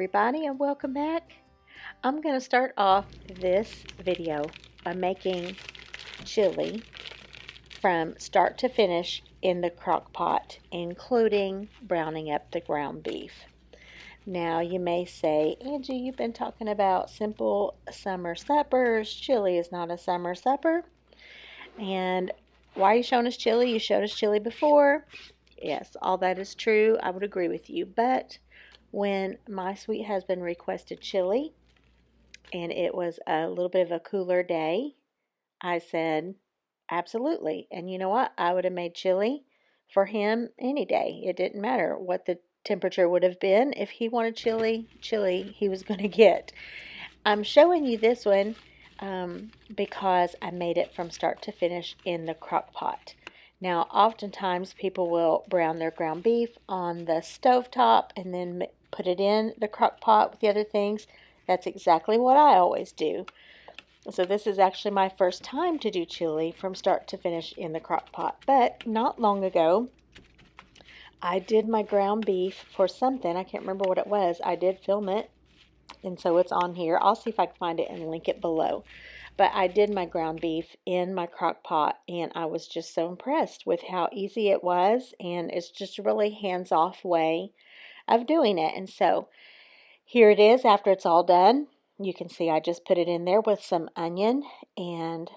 everybody, and welcome back. I'm going to start off this video by making chili from start to finish in the crock pot, including browning up the ground beef. Now you may say, Angie, you've been talking about simple summer suppers. Chili is not a summer supper. And why are you showing us chili? You showed us chili before. Yes, all that is true. I would agree with you. But when my sweet husband requested chili, and it was a little bit of a cooler day, I said, absolutely. And you know what? I would have made chili for him any day. It didn't matter what the temperature would have been. If he wanted chili he was going to get. I'm showing you this one because I made it from start to finish in the crock pot. Now, oftentimes people will brown their ground beef on the stovetop and then put it in the crock pot with the other things. That's exactly what I always do. So this is actually my first time to do chili from start to finish in the crock pot. But not long ago, I did my ground beef for something. I can't remember what it was. I did film it, and so it's on here. I'll see if I can find it and link it below. But I did my ground beef in my crock pot, and I was just so impressed with how easy it was, and it's just a really hands-off way of doing it. And so here it is after it's all done. You can see I just put it in there with some onion and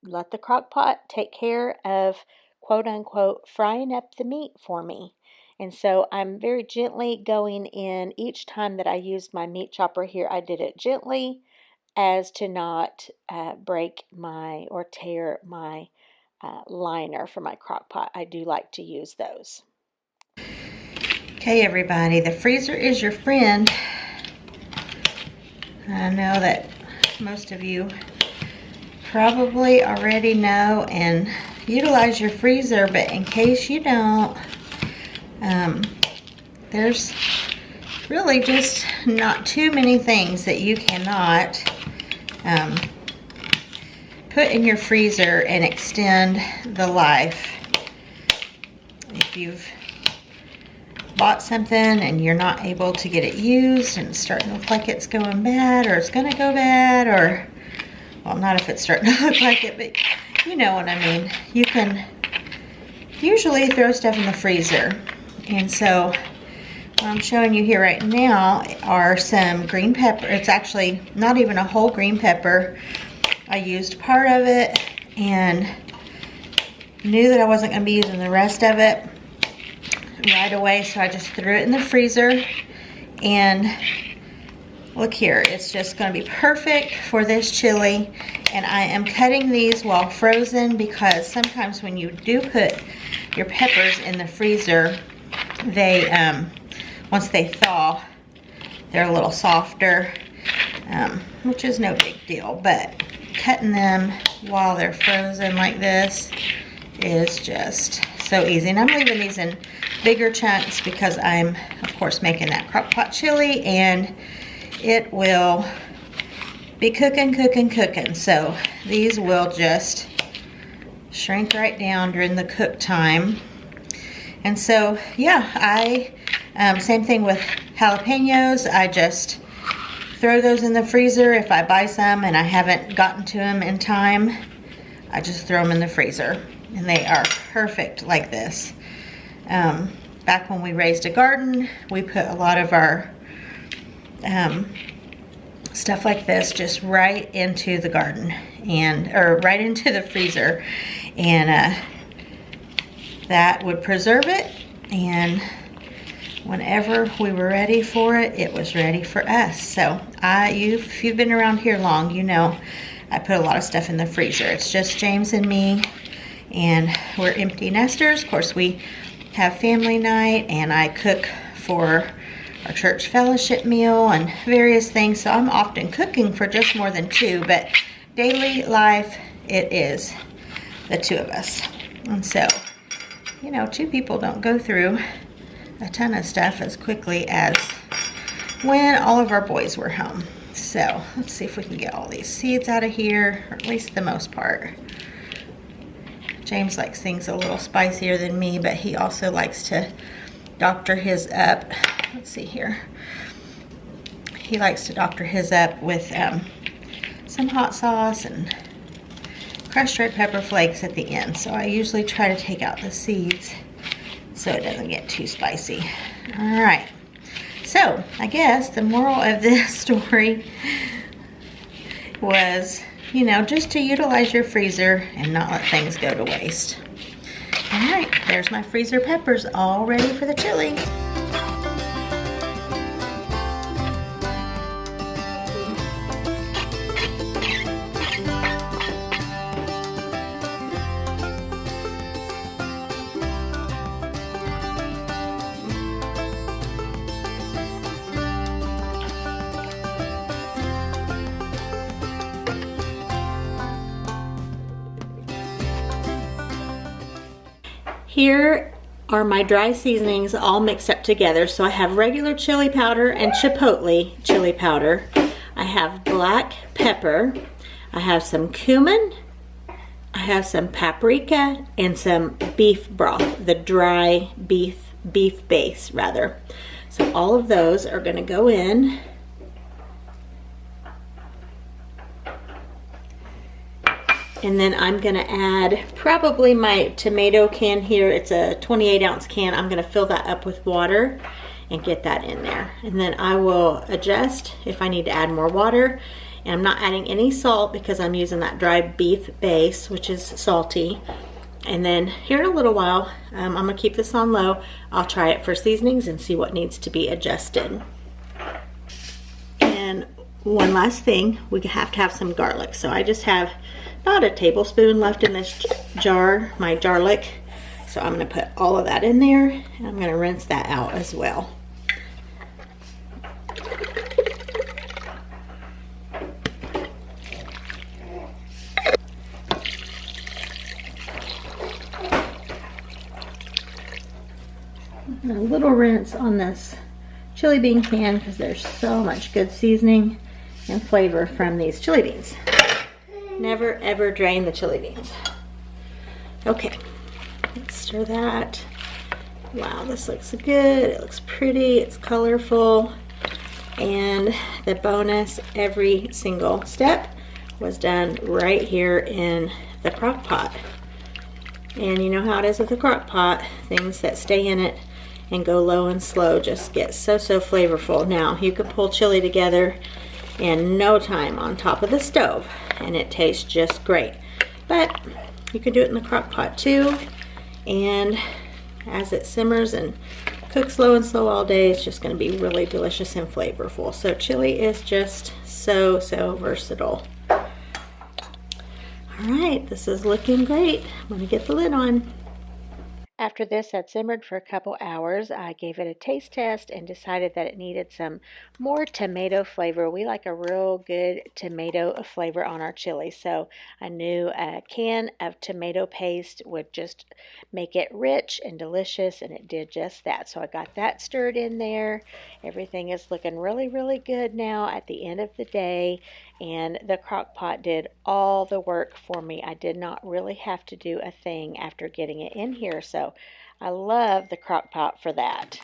let the crock pot take care of, quote-unquote, frying up the meat for me. And so I'm very gently going in each time that I used my meat chopper here. I did it gently as to not break or tear my liner for my crock pot. I do like to use those. Okay, everybody, the freezer is your friend. I know that most of you probably already know and utilize your freezer, but in case you don't, there's really just not too many things that you cannot put in your freezer and extend the life. If you've bought something and you're not able to get it used and it's starting to look like it's going bad or it's going to go bad, or, well, not if it's starting to look like it, but you know what I mean. You can usually throw stuff in the freezer. And so what I'm showing you here right now are some green pepper. It's actually not even a whole green pepper. I used part of it and knew that I wasn't going to be using the rest of it right away, so I just threw it in the freezer. And look here, it's just going to be perfect for this chili. And I am cutting these while frozen because sometimes when you do put your peppers in the freezer, they once they thaw, they're a little softer, which is no big deal. But cutting them while they're frozen like this is just so easy. And I'm leaving these in bigger chunks because I'm, of course, making that crock pot chili, and it will be cooking. So these will just shrink right down during the cook time. And so, yeah, same thing with jalapenos. I just throw those in the freezer. If I buy some and I haven't gotten to them in time, I just throw them in the freezer. And they are perfect like this. Back when we raised a garden, we put a lot of our stuff like this just right into the garden, or right into the freezer, and that would preserve it. And whenever we were ready for it, it was ready for us. So if you've been around here long, you know I put a lot of stuff in the freezer. It's just James and me, and we're empty nesters. Of course, we have family night, and I cook for our church fellowship meal and various things. So I'm often cooking for just more than two, but daily life, it is the two of us. And so, you know, two people don't go through a ton of stuff as quickly as when all of our boys were home. So let's see if we can get all these seeds out of here, or at least the most part. James likes things a little spicier than me, but he also likes to doctor his up. Let's see here. he likes to doctor his up with some hot sauce and crushed red pepper flakes at the end. So I usually try to take out the seeds so it doesn't get too spicy. All right. So I guess the moral of this story was, you know, just to utilize your freezer and not let things go to waste. All right, there's my freezer peppers all ready for the chili. Here are my dry seasonings all mixed up together. So I have regular chili powder and chipotle chili powder. I have black pepper. I have some cumin. I have some paprika and some beef broth, the dry beef base rather. So all of those are going to go in. And then I'm gonna add probably my tomato can here. It's a 28-ounce can. I'm gonna fill that up with water and get that in there. And then I will adjust if I need to add more water. And I'm not adding any salt because I'm using that dry beef base, which is salty. And then here in a little while, I'm gonna keep this on low. I'll try it for seasonings and see what needs to be adjusted. And one last thing, we have to have some garlic. So I just have about a tablespoon left in this jar, my garlic. So I'm going to put all of that in there, and I'm going to rinse that out as well. And a little rinse on this chili bean can because there's so much good seasoning and flavor from these chili beans. Never ever drain the chili beans. Okay, let's stir that. Wow, this looks good. It looks pretty, it's colorful. And the bonus, every single step was done right here in the crock pot. And you know how it is with the crock pot, things that stay in it and go low and slow just get so flavorful. Now, you can pull chili together in no time on top of the stove and it tastes just great. But you can do it in the crock pot too, and as it simmers and cooks low and slow all day, it's just going to be really delicious and flavorful. So chili is just so versatile. All right, this is looking great. I'm going to get the lid on. After this had simmered for a couple hours, I gave it a taste test and decided that it needed some more tomato flavor. We like a real good tomato flavor on our chili, so I knew a can of tomato paste would just make it rich and delicious, and it did just that. So I got that stirred in there. Everything is looking really good now at the end of the day, and the crock pot did all the work for me. I did not really have to do a thing after getting it in here, so I love the crock pot for that.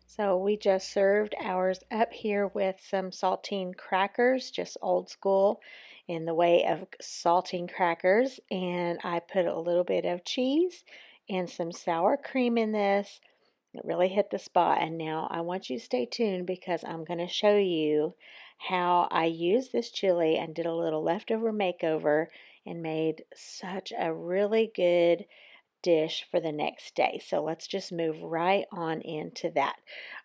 So we just served ours up here with some saltine crackers, just old school in the way of saltine crackers, and I put a little bit of cheese and some sour cream in this. It really hit the spot, and now I want you to stay tuned because I'm going to show you how I used this chili and did a little leftover makeover and made such a really good dish for the next day. So let's just move right on into that.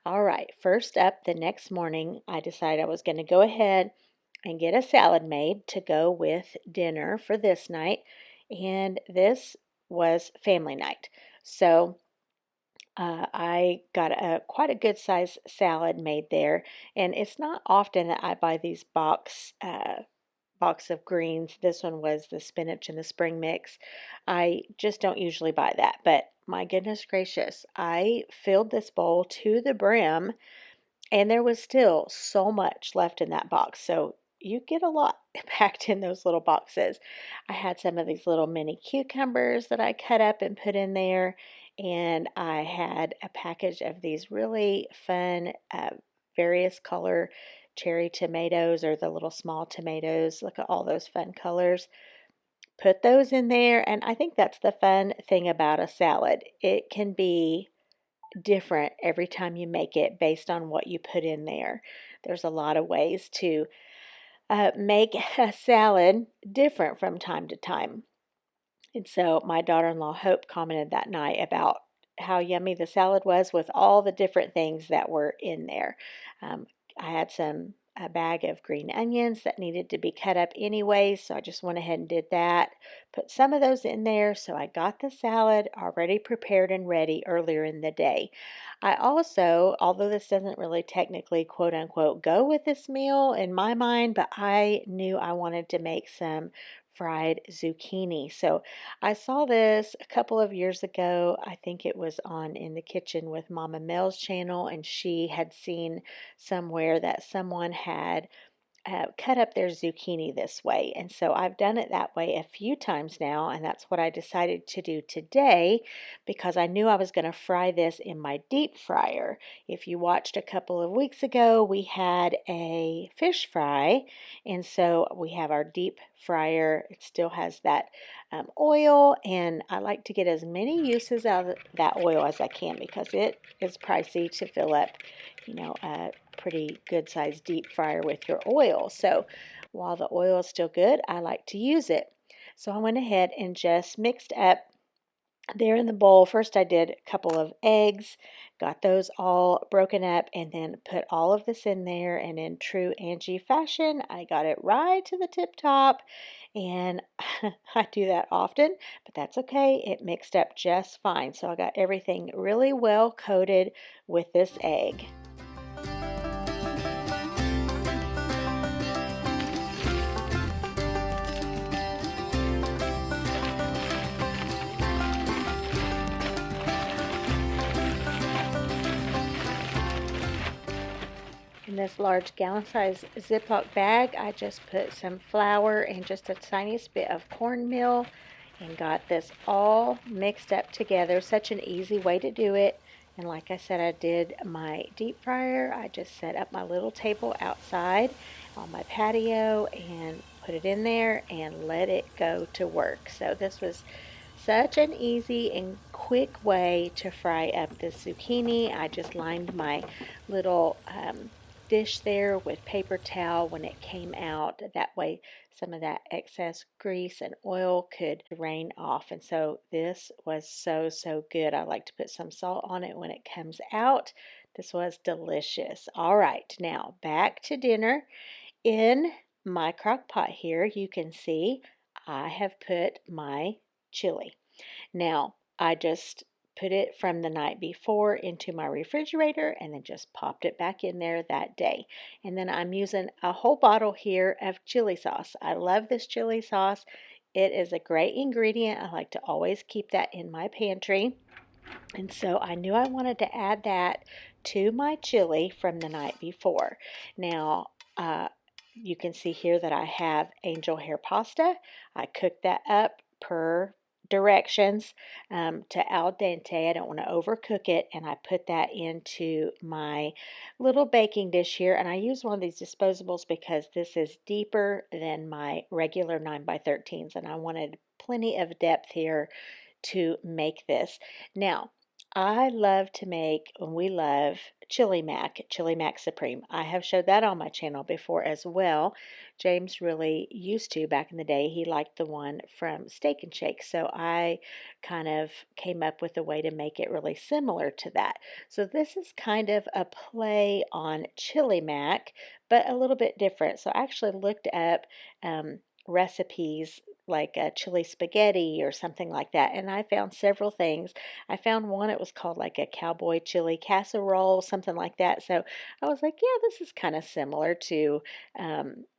All right, first up, the next morning, I decided I was going to go ahead and get a salad made to go with dinner for this night, and this was family night. So I got quite a good size salad made there, and it's not often that I buy these box of greens. This one was the spinach and the spring mix. I just don't usually buy that, but my goodness gracious, I filled this bowl to the brim, and there was still so much left in that box. So you get a lot packed in those little boxes. I had some of these little mini cucumbers that I cut up and put in there, and I had a package of these really fun various color cherry tomatoes or the little small tomatoes. Look at all those fun colors. Put those in there, and I think that's the fun thing about a salad. It can be different every time you make it based on what you put in there. There's a lot of ways to make a salad different from time to time. And so my daughter-in-law Hope commented that night about how yummy the salad was with all the different things that were in there. Um, I had a bag of green onions that needed to be cut up anyway, so I just went ahead and did that. Put some of those in there, so I got the salad already prepared and ready earlier in the day. I also, although this doesn't really technically quote unquote go with this meal in my mind, but I knew I wanted to make some fried zucchini. So I saw this a couple of years ago. I think it was on In the Kitchen with Mama Mel's channel, and she had seen somewhere that someone had cut up their zucchini this way. And so I've done it that way a few times now, and that's what I decided to do today because I knew I was going to fry this in my deep fryer. If you watched a couple of weeks ago, we had a fish fry, and so we have our deep fryer. It still has that oil, and I like to get as many uses out of that oil as I can because it is pricey to fill up, a pretty good sized deep fryer with your oil. So while the oil is still good, I like to use it. So I went ahead and just mixed up there in the bowl. First I did a couple of eggs, got those all broken up, and then put all of this in there, and in true Angie fashion, I got it right to the tip top, and I do that often, but that's okay. It mixed up just fine. So I got everything really well coated with this egg. In this large gallon-size Ziploc bag, I just put some flour and just a tiniest bit of cornmeal and got this all mixed up together. Such an easy way to do it. And like I said, I did my deep fryer. I just set up my little table outside on my patio and put it in there and let it go to work. So this was such an easy and quick way to fry up the zucchini. I just lined my little dish there with paper towel when it came out. That way some of that excess grease and oil could drain off. And so this was so good. I like to put some salt on it when it comes out. This was delicious. All right, now back to dinner. In my crock pot here, you can see I have put my chili. Now, I just put it from the night before into my refrigerator and then just popped it back in there that day. And then I'm using a whole bottle here of chili sauce. I love this chili sauce. It is a great ingredient. I like to always keep that in my pantry. And so I knew I wanted to add that to my chili from the night before. Now, you can see here that I have angel hair pasta. I cooked that up per directions to al dente. I don't want to overcook it, and I put that into my little baking dish here. And I use one of these disposables because this is deeper than my regular 9x13s, and I wanted plenty of depth here to make this. Now, I love to make, and we love Chili Mac Supreme. I have showed that on my channel before as well. James really used to back in the day. He liked the one from Steak and Shake, so I kind of came up with a way to make it really similar to that. So this is kind of a play on Chili Mac, but a little bit different. So I actually looked up recipes like a chili spaghetti or something like that, and I found several things. I found one, it was called like a cowboy chili casserole, something like that. So I was like, yeah, this is kind of similar to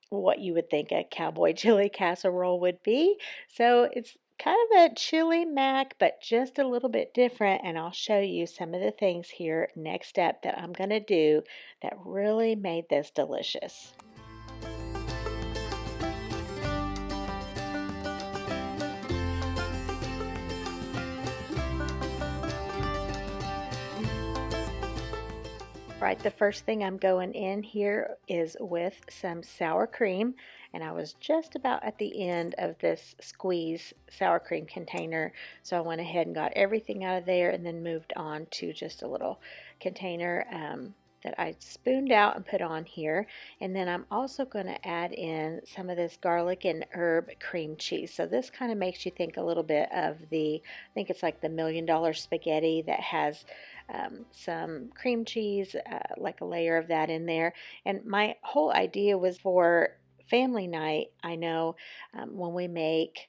what you would think a cowboy chili casserole would be. So it's kind of a chili mac, but just a little bit different, and I'll show you some of the things here next up that I'm going to do that really made this delicious. Right, the first thing I'm going in here is with some sour cream, and I was just about at the end of this squeeze sour cream container, so I went ahead and got everything out of there and then moved on to just a little container that I spooned out and put on here. And then I'm also going to add in some of this garlic and herb cream cheese. So this kind of makes you think a little bit of I think it's like the $1,000,000 spaghetti that has some cream cheese, like a layer of that in there. And my whole idea was for family night. I know when we make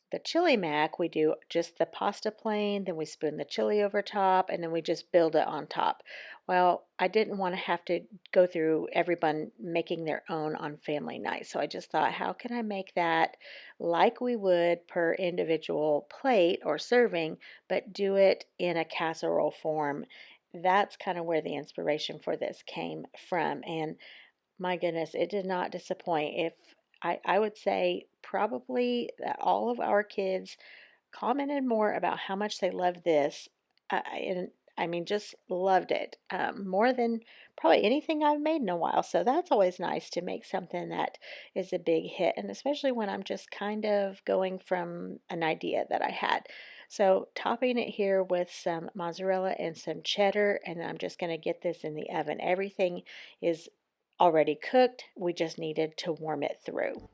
the chili mac, we do just the pasta plain, then we spoon the chili over top, and then we just build it on top. Well, I didn't want to have to go through everyone making their own on family night. So I just thought, how can I make that like we would per individual plate or serving, but do it in a casserole form? That's kind of where the inspiration for this came from. And my goodness, it did not disappoint. If I would say probably that all of our kids commented more about how much they loved this, and I mean, just loved it more than probably anything I've made in a while. So that's always nice to make something that is a big hit, and especially when I'm just kind of going from an idea that I had. So topping it here with some mozzarella and some cheddar, and I'm just going to get this in the oven. Everything is already cooked. We just needed to warm it through.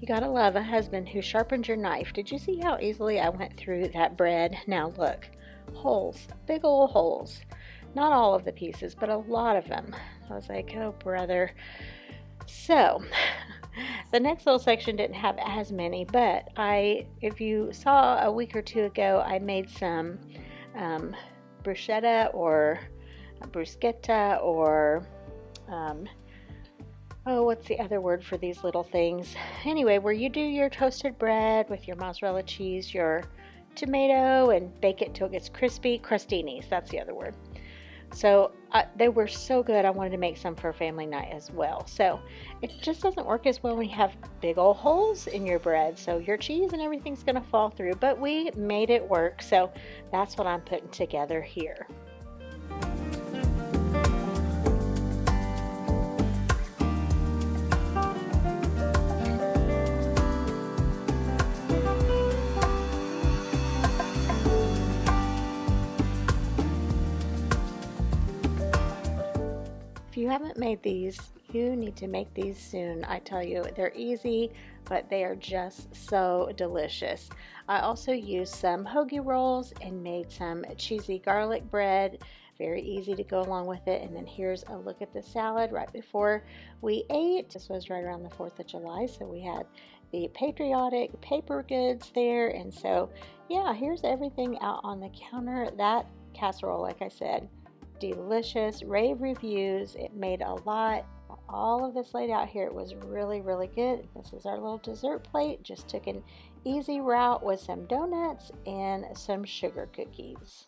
Gotta love a husband who sharpens your knife. Did you see how easily I went through that bread? Now look, holes, big old holes. Not all of the pieces, but a lot of them. I was like, oh brother. So the next little section didn't have as many, but if you saw a week or two ago, I made some bruschetta or bruschetta or oh, what's the other word for these little things? Anyway, where you do your toasted bread with your mozzarella cheese, your tomato, and bake it till it gets crispy. Crostinis, that's the other word. So they were so good, I wanted to make some for family night as well. So it just doesn't work as well when you have big old holes in your bread. So your cheese and everything's going to fall through. But we made it work, so that's what I'm putting together here. If you haven't made these, you need to make these soon. I tell you, they're easy, but they are just so delicious. I also used some hoagie rolls and made some cheesy garlic bread. Very easy to go along with it. And then here's a look at the salad right before we ate. This was right around the 4th of July, so we had the patriotic paper goods there. And so, yeah, here's everything out on the counter. That casserole, like I said, delicious, rave reviews. It made a lot. All of this laid out here, it was really, really good. This is our little dessert plate. Just took an easy route with some donuts and some sugar cookies.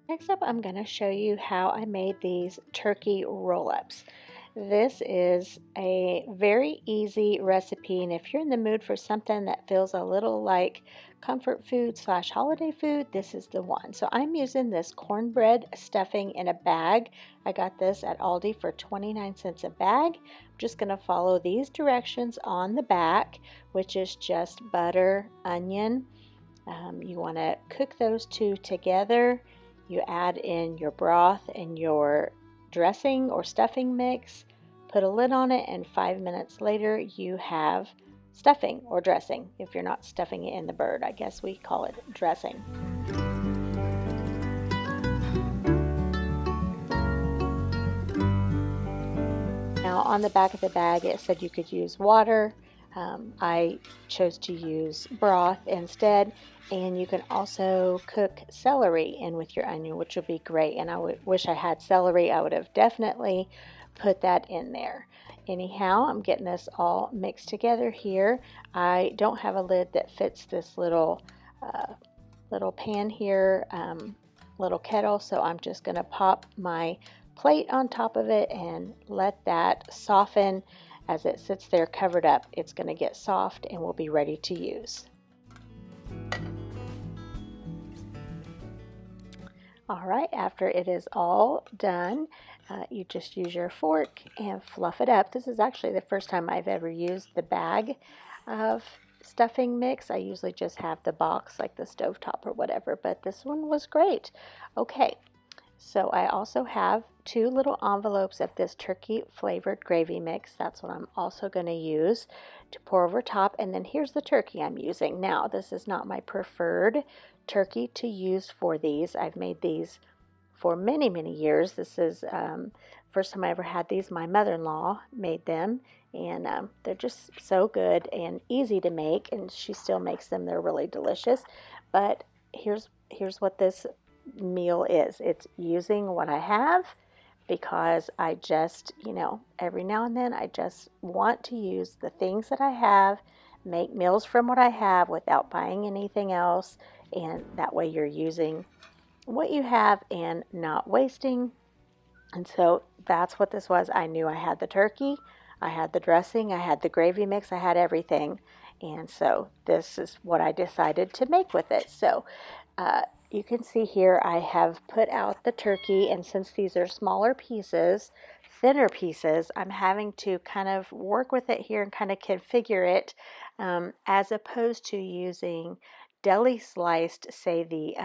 Next up, I'm going to show you how I made these turkey roll-ups. This is a very easy recipe, and if you're in the mood for something that feels a little like comfort food / holiday food, this is the one. So I'm using this cornbread stuffing in a bag. I got this at Aldi for 29 cents a bag. I'm just going to follow these directions on the back, which is just butter, onion. You want to cook those two together. You add in your broth and your dressing or stuffing mix, put a lid on it, and 5 minutes later you have stuffing or dressing. If you're not stuffing it in the bird, I guess we call it dressing. Now on the back of the bag it said you could use water. I chose to use broth instead, and you can also cook celery in with your onion, which would be great. And I wish I had celery. I would have definitely put that in there. Anyhow, I'm getting this all mixed together here. I don't have a lid that fits this little pan here, little kettle, so I'm just going to pop my plate on top of it and let that soften. As it sits there covered up, it's going to get soft and we'll be ready to use. All right, after it is all done, you just use your fork and fluff it up. This is actually the first time I've ever used the bag of stuffing mix. I usually just have the box, like the stovetop or whatever, but this one was great. Okay, so I also have 2 little envelopes of this turkey flavored gravy mix. That's what I'm also going to use to pour over top. And then here's the turkey I'm using. Now, this is not my preferred turkey to use for these. I've made these for many, many years. This is first time I ever had these. My mother-in-law made them, and they're just so good and easy to make, and she still makes them. They're really delicious. But here's what this meal is. It's using what I have, because I just, every now and then I just want to use the things that I have, make meals from what I have without buying anything else, and that way you're using what you have and not wasting. And so that's what this was. I knew I had the turkey, I had the dressing, I had the gravy mix, I had everything. And so this is what I decided to make with it. So you can see here I have put out the turkey, and since these are smaller pieces, thinner pieces, I'm having to kind of work with it here and kind of configure it, as opposed to using deli sliced, say the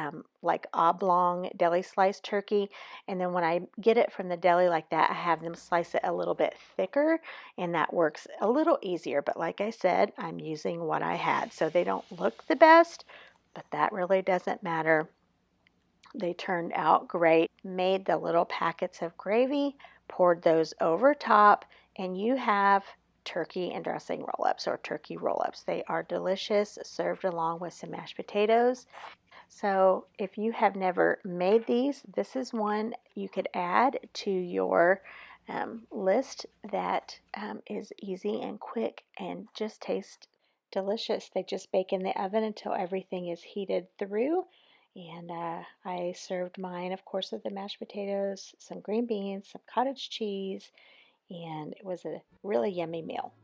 like oblong deli sliced turkey, and then when I get it from the deli like that, I have them slice it a little bit thicker, and that works a little easier. But like I said, I'm using what I had, so they don't look the best, but that really doesn't matter. They turned out great. Made the little packets of gravy, poured those over top, and you have turkey and dressing roll-ups, or turkey roll-ups. They are delicious, served along with some mashed potatoes. So if you have never made these, this is one you could add to your list that is easy and quick and just tastes delicious. They just bake in the oven until everything is heated through. And I served mine, of course, with the mashed potatoes, some green beans, some cottage cheese, and it was a really yummy meal.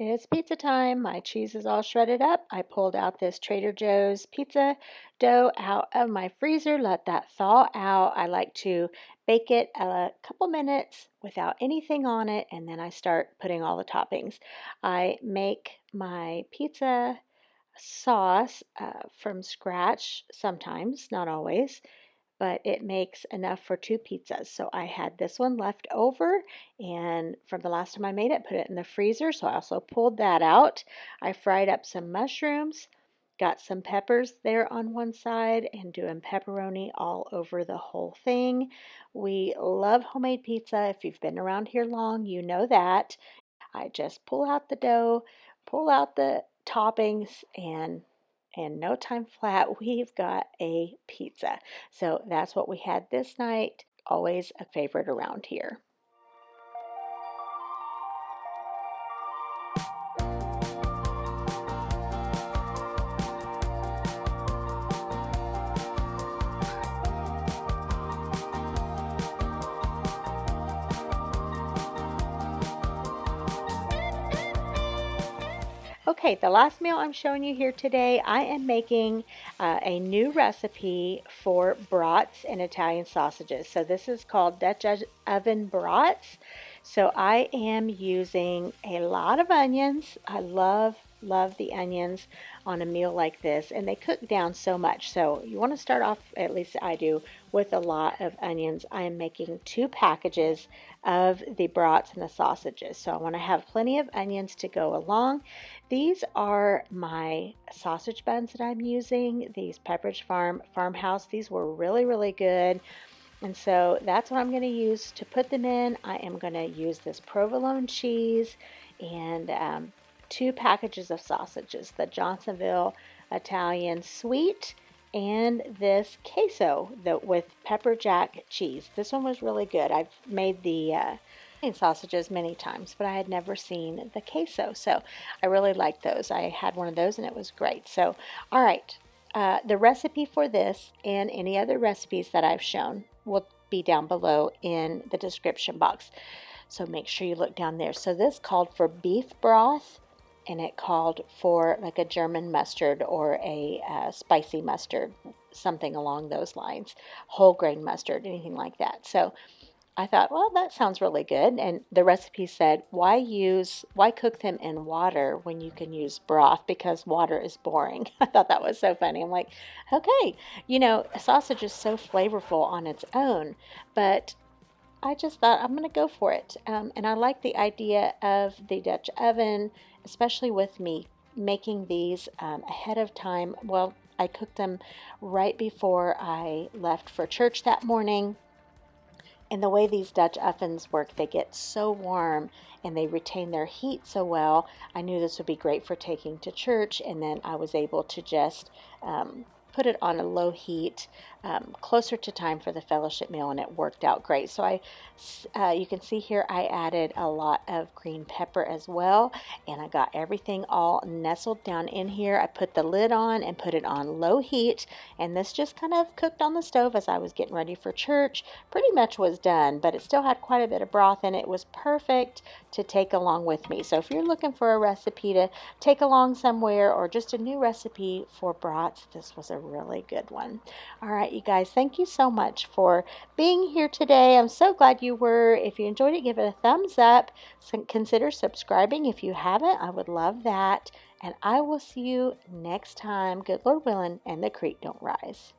It's pizza time. My cheese is all shredded up. I pulled out this Trader Joe's pizza dough out of my freezer, let that thaw out. I like to bake it a couple minutes without anything on it, and then I start putting all the toppings. I make my pizza sauce from scratch sometimes, not always, but it makes enough for 2 pizzas. So I had this one left over, and from the last time I made it, put it in the freezer. So I also pulled that out. I fried up some mushrooms, got some peppers there on one side, and doing pepperoni all over the whole thing. We love homemade pizza. If you've been around here long, you know that. I just pull out the dough, pull out the toppings, and in no time flat, we've got a pizza. So that's what we had this night. Always a favorite around here. Okay, the last meal I'm showing you here today, I am making a new recipe for brats and Italian sausages. So this is called Dutch oven brats. So I am using a lot of onions. I love love the onions on a meal like this, and they cook down so much. So you want to start off, at least I do, with a lot of onions. I am making 2 packages of the brats and the sausages. So I want to have plenty of onions to go along. These are my sausage buns that I'm using, these Pepperidge Farmhouse. These were really, really good. And so that's what I'm going to use to put them in. I am going to use this provolone cheese and 2 packages of sausages, the Johnsonville Italian sweet and this queso with pepper jack cheese. This one was really good. I've made the sausages many times, but I had never seen the queso, so I really liked those. I had one of those and it was great. So, all right, the recipe for this and any other recipes that I've shown will be down below in the description box. So make sure you look down there. So this called for beef broth, and it called for like a German mustard or a spicy mustard, something along those lines, whole grain mustard, anything like that. So I thought, well, that sounds really good. And the recipe said, why cook them in water when you can use broth, because water is boring. I thought that was so funny. I'm like, okay, a sausage is so flavorful on its own, but I just thought I'm going to go for it. And I like the idea of the Dutch oven, especially with me making these ahead of time. Well, I cooked them right before I left for church that morning. And the way these Dutch ovens work, they get so warm and they retain their heat so well. I knew this would be great for taking to church, and then I was able to just put it on a low heat closer to time for the fellowship meal, and it worked out great. So you can see here I added a lot of green pepper as well, and I got everything all nestled down in here. I put the lid on and put it on low heat, and this just kind of cooked on the stove as I was getting ready for church. Pretty much was done, but it still had quite a bit of broth, and it was perfect to take along with me. So if you're looking for a recipe to take along somewhere, or just a new recipe for brats, this was a really good one. All right, you guys, thank you so much for being here today. I'm so glad you were. If you enjoyed it, give it a thumbs up. Consider subscribing if you haven't. I would love that. And I will see you next time, good Lord willing, and the creek don't rise.